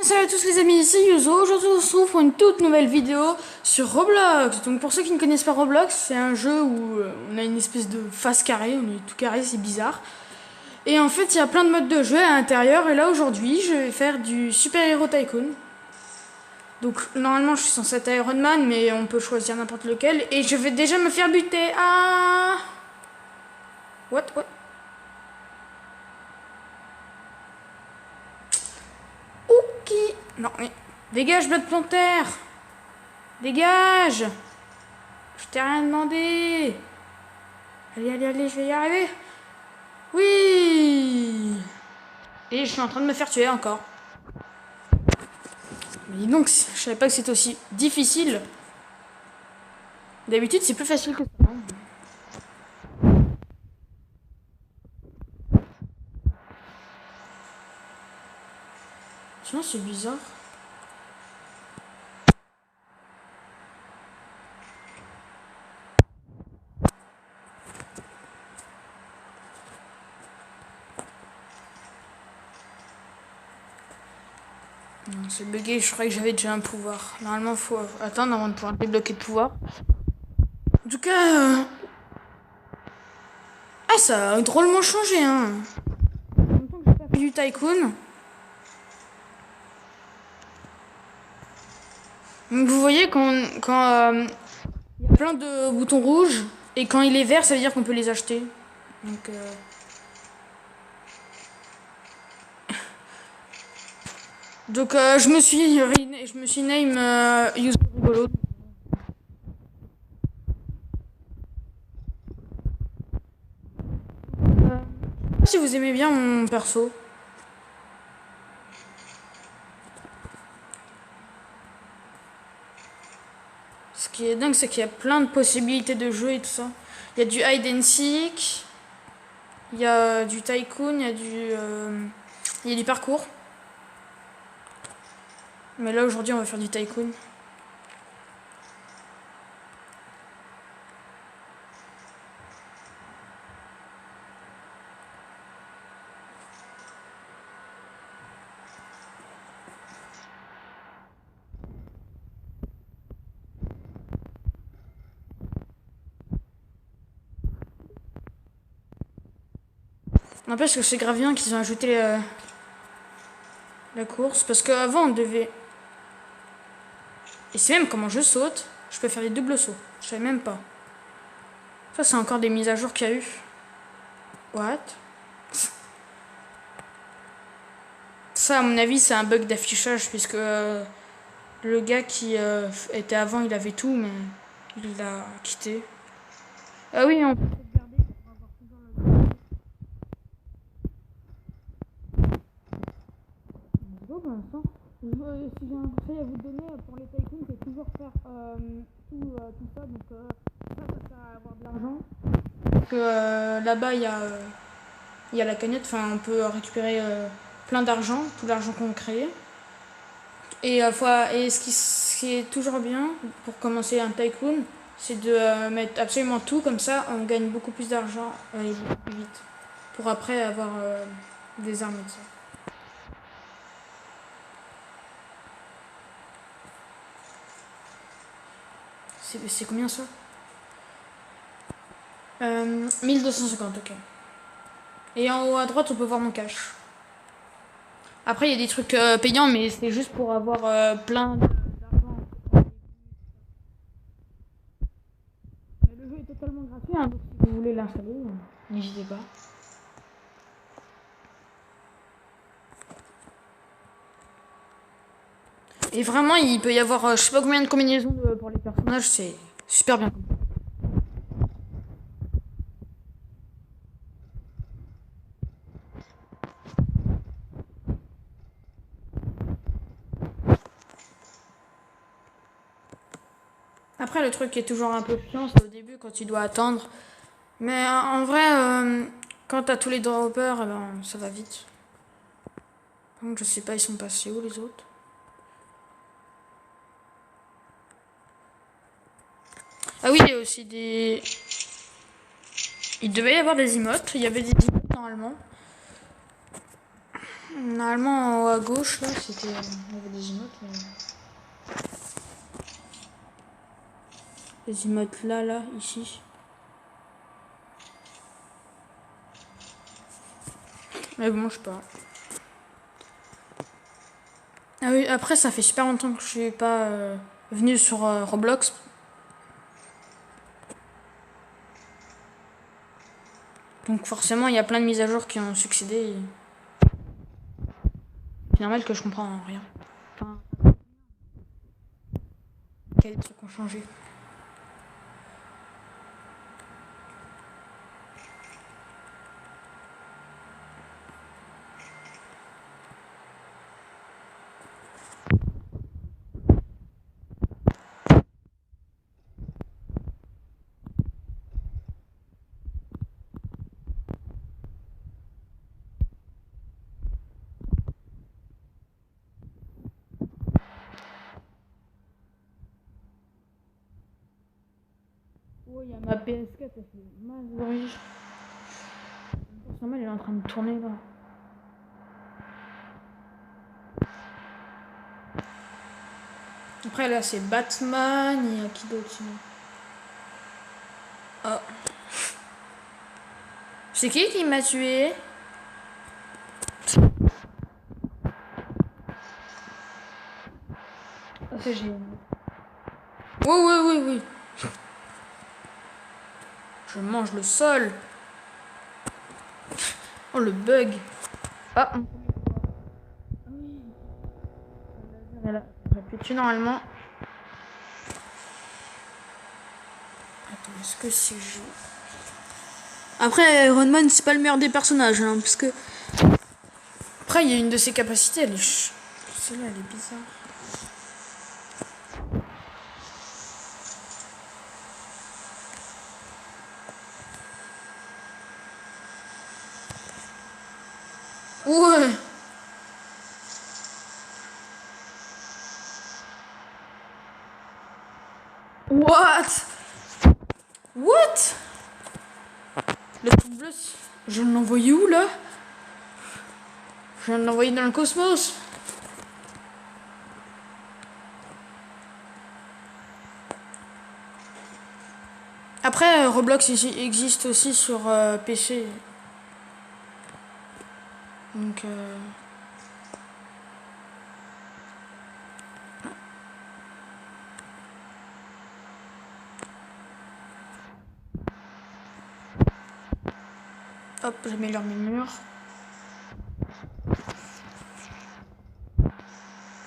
Salut à tous les amis, c'est Yuzo. Aujourd'hui on se retrouve pour une toute nouvelle vidéo sur Roblox. Donc pour ceux qui ne connaissent pas Roblox, c'est un jeu où on a une espèce de face carrée, on est tout carré, c'est bizarre. Et en fait il y a plein de modes de jeu à l'intérieur. Et là aujourd'hui je vais faire du Super Hero Tycoon. Donc normalement je suis censé être Iron Man, mais on peut choisir n'importe lequel. Et je vais déjà me faire buter. Ah, what. Ok. Non mais dégage Blood Panther. Dégage. Je t'ai rien demandé. Allez, je vais y arriver. Oui. Et je suis en train de me faire tuer encore. Mais dis donc, je savais pas que c'était aussi difficile. D'habitude, c'est plus facile que ça. Sinon, c'est bizarre. Non, c'est bugué, je croyais que j'avais déjà un pouvoir. Normalement, il faut attendre avant de pouvoir débloquer le pouvoir. En tout cas, ah, ça a drôlement changé, hein. En même temps que j'ai pas fait du Tycoon. Donc, vous voyez, quand il y a plein de boutons rouges, et quand il est vert, ça veut dire qu'on peut les acheter. Donc, je me suis name Yuzo Rigolo. Je sais pas si vous aimez bien mon perso. Ce qui est dingue, c'est qu'il y a plein de possibilités de jeu et tout ça. Il y a du hide and seek, il y a du tycoon, il y a du parcours. Mais là aujourd'hui on va faire du tycoon. N'empêche que c'est grave bien qu'ils ont ajouté la course. Parce qu'avant on devait... Et c'est même comment je saute. Je peux faire des doubles sauts. Je savais même pas. Ça c'est encore des mises à jour qu'il y a eu. What? Ça à mon avis c'est un bug d'affichage puisque le gars qui était avant il avait tout mais il l'a quitté. Ah oui, on peut garder pour avoir toujours le... Bon, pour l'instant, si j'ai un conseil à vous donner pour les tycoons, c'est toujours faire tout ça. Donc, ça sert à avoir de l'argent. Parce que là-bas, il y a la cagnotte. Enfin, on peut récupérer plein d'argent, tout l'argent qu'on crée. Et ce qui est toujours bien pour commencer un tycoon, c'est de mettre absolument tout. Comme ça, on gagne beaucoup plus d'argent et beaucoup plus vite. Pour après avoir des armes et tout ça. C'est combien ça 1250, ok. Et en haut à droite, on peut voir mon cash. Après, il y a des trucs payants, mais c'est juste pour avoir plein d'argent. Mais le jeu est totalement gratuit, hein, donc si vous voulez l'installer, n'hésitez pas. Et vraiment, il peut y avoir je sais pas combien de combinaisons pour les personnages, c'est super bien. Après, le truc qui est toujours un peu chiant, c'est au début quand tu dois attendre. Mais en vrai, quand t'as tous les droppers, eh ben, ça va vite. Donc, je sais pas, ils sont passés où les autres? Ah oui, il y a aussi des... Il devait y avoir des emotes. Il y avait des emotes normalement. Normalement, en haut à gauche, là, c'était... Il y avait des emotes, mais... Les emotes là, ici. Mais bon, je sais pas. Ah oui, après, ça fait super longtemps que je suis pas venu sur Roblox. Donc forcément, il y a plein de mises à jour qui ont succédé. C'est normal que je comprends rien. Enfin, qu'il y a des trucs qui ont changé. Oh, il y a ma PS4, elle fait mal d'origine. Forcément, elle est en train de tourner là. Après, là, c'est Batman. Il y a qui d'autre sinon? Oh. C'est qui m'a tué? Ah, c'est génial. Oui. Je mange le sol. Oh, le bug. Ah. J'aurais pu tuer normalement. Attends, est-ce que c'est jeu? Après, Iron Man, c'est pas le meilleur des personnages, hein, parce que... Après, il y a une de ses capacités, elle est... Celle-là, elle est bizarre. Ouais. What? Le truc bleu, je vais l'envoyer où, là? Je viens de l'envoyer dans le cosmos. Après, Roblox existe aussi sur PC. Donc... Hop, j'améliore mes murs.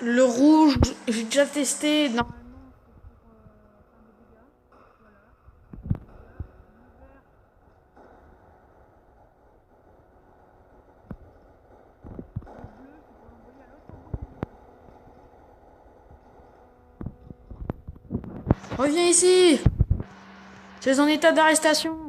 Le rouge, j'ai déjà testé. Normalement, c'est pour faire des dégâts. Voilà. Reviens ici. Tu es en état d'arrestation.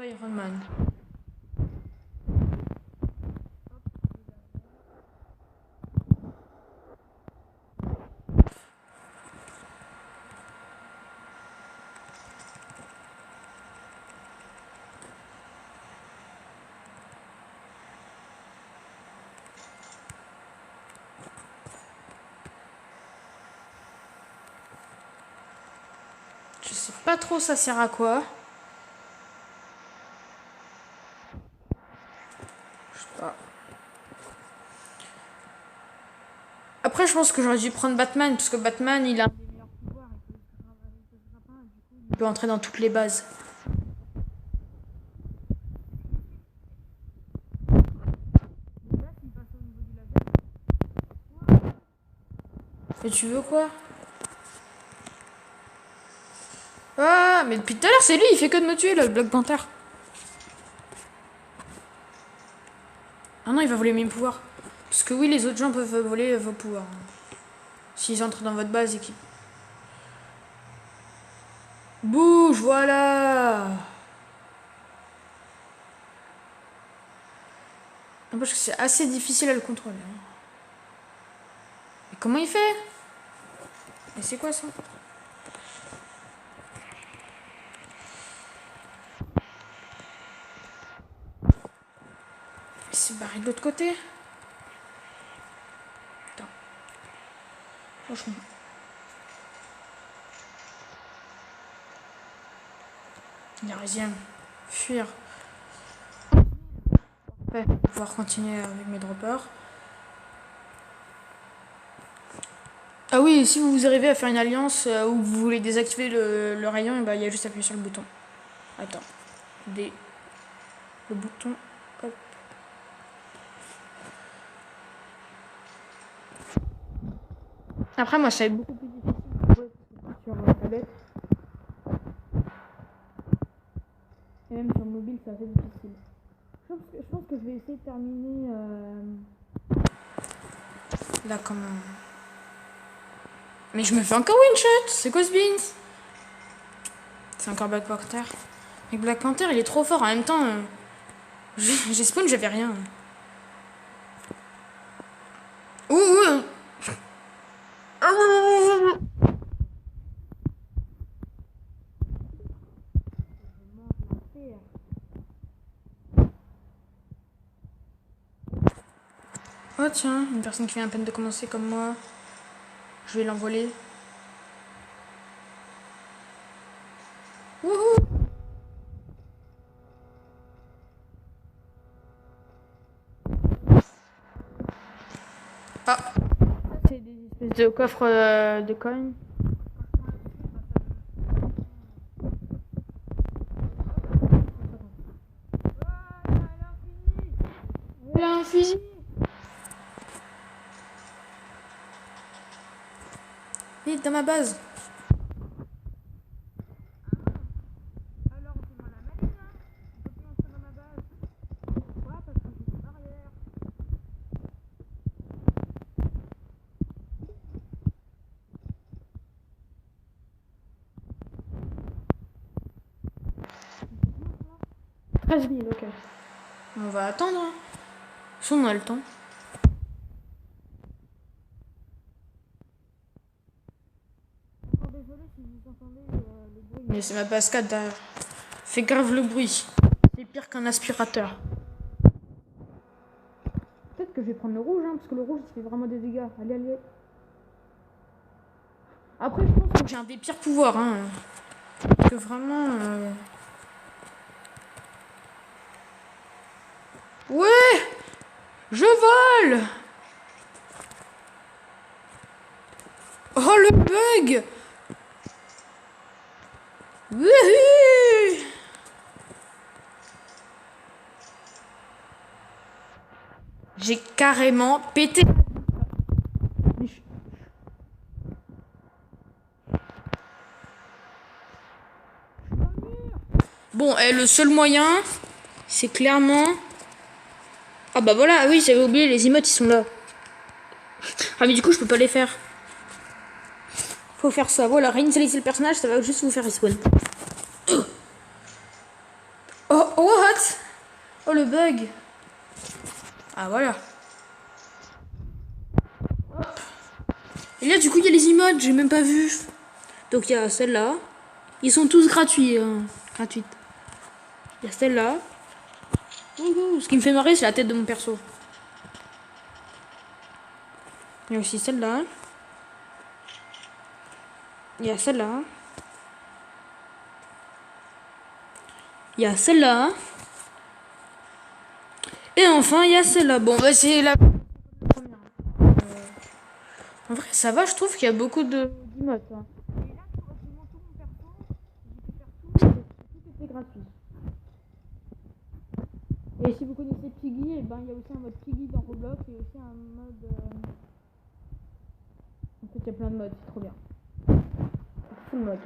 Iron Man. Je sais pas trop ça sert à quoi. Je sais pas. Après, je pense que j'aurais dû prendre Batman, parce que Batman, il a des meilleurs pouvoirs. Il peut entrer dans toutes les bases. Et tu veux quoi? Ah, mais depuis tout à l'heure, c'est lui, il fait que de me tuer, le Black Panther. Ah non, il va voler mes pouvoirs. Parce que oui, les autres gens peuvent voler vos pouvoirs. S'ils entrent dans votre base et qu'ils... Bouge, voilà. Parce que c'est assez difficile à le contrôler. Mais comment il fait? Mais c'est quoi ça? Il s'est barré de l'autre côté. Attends. Franchement. Il a raison. Fuir. Ouais, pour pouvoir continuer avec mes droppers. Ah oui, si vous arrivez à faire une alliance où vous voulez désactiver le rayon, il y a juste à appuyer sur le bouton. Attends. Le bouton. Hop. Après, moi, ça va être beaucoup plus difficile sur tablette. Et même sur mobile, c'est assez difficile. Je pense que je vais essayer de terminer là comme... Mais je me fais encore one shot. C'est quoi ce beans? C'est encore Black Panther. Mais Black Panther, il est trop fort. En même temps, j'ai spawn, j'avais rien. Ouh. Oh tiens, une personne qui vient à peine de commencer comme moi. Je vais l'envoler. Wouhou! Ah! C'est des espèces de coffres de coins. L'infini! Vite dans ma base. Alors on fait la manine, hein. On peut plus entrer dans ma base. Pourquoi? Parce que j'ai une barrière. Ah, 13 000, ok. On va attendre. Hein. Si on a le temps. Encore désolé si vous entendez le bruit. Mais c'est ma cascade derrière. Fait grave le bruit. C'est pire qu'un aspirateur. Peut-être que je vais prendre le rouge, hein, parce que le rouge, ça fait vraiment des dégâts. Allez, allez. Après, je pense que j'ai un des pires pouvoirs, hein. Que vraiment... Ouais! Je vole! Oh, le bug! Wouhou! J'ai carrément pété. Bon, le seul moyen, c'est clairement... Ah bah voilà, oui, j'avais oublié, les emotes, ils sont là. Ah mais du coup, je peux pas les faire. Faut faire ça. Voilà, réinitialiser le personnage, ça va juste vous faire respawn. Oh, what? Oh, le bug. Ah, voilà. Hop. Et là, du coup, il y a les emotes, j'ai même pas vu. Donc, il y a celle-là. Ils sont tous gratuits. Hein. Gratuites. Il y a celle-là. Ce qui me fait marrer, c'est la tête de mon perso. Il y a aussi celle-là. Il y a celle-là. Il y a celle-là. Et enfin, il y a celle-là. Bon, bah, c'est la première. En vrai, ça va, je trouve qu'il y a beaucoup d'emotes. Hein. Et là, pour absolument tout mon perso, j'ai pu faire tout était gratuit. Et si vous connaissez Piggy, et ben il y a aussi un mode Piggy dans Roblox et aussi un mode. En fait, il y a plein de modes, c'est trop bien. Full mode.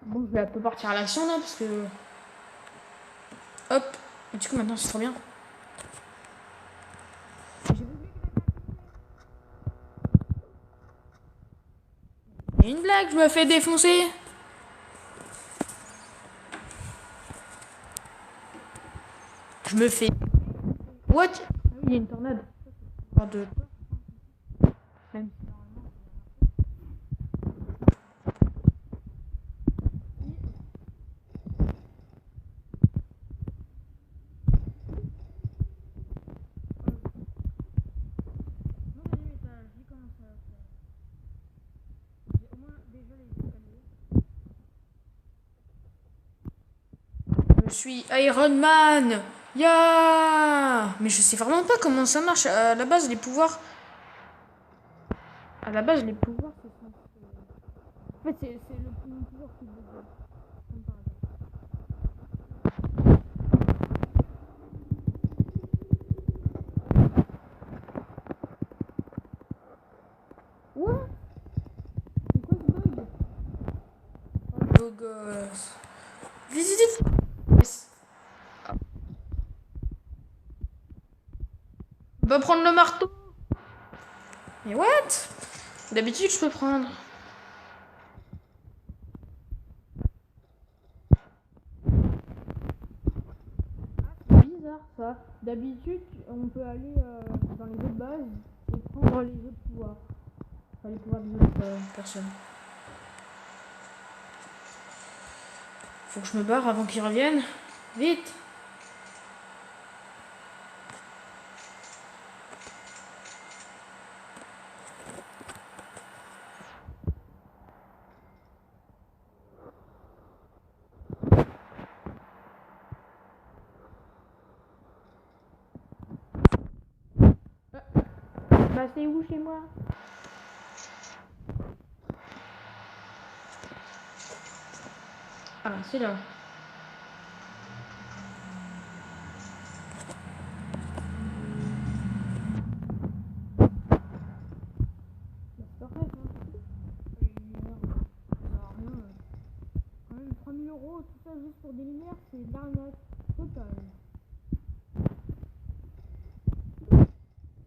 Bon, je vais un peu partir à l'action là parce que. Hop! Et du coup, maintenant c'est trop bien. Une blague, je me fais défoncer. Je me fais... What? Ah oui, il y a une tornade. De... Même si normalement, je suis Iron Man. Ya. Mais je sais vraiment pas comment ça marche. À la base, les pouvoirs... À la base, les pouvoirs, c'est... En fait, c'est le mon pouvoir qui bug. Comme par hasard. What? C'est quoi ce bug? Oh, beau gosse. Vite, vite, vite. Yes. Ah. On va prendre le marteau. Mais what? D'habitude, je peux prendre. C'est bizarre ça. D'habitude, on peut aller dans les autres bases et prendre les autres pouvoirs. Enfin, les pouvoirs des autres personnes. Faut que je me barre avant qu'ils reviennent. Vite! Bah, c'est où chez moi? Ah, c'est là. C'est parfait, ça. Alors, rien. Quand même, 3000 euros, tout ça juste pour des lumières, c'est de l'arnaque totale.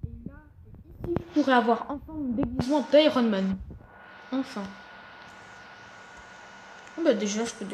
Et là, ici, je pourrais avoir enfin mon déguisement d'Iron Man. Enfin. Oh bah déjà, je peux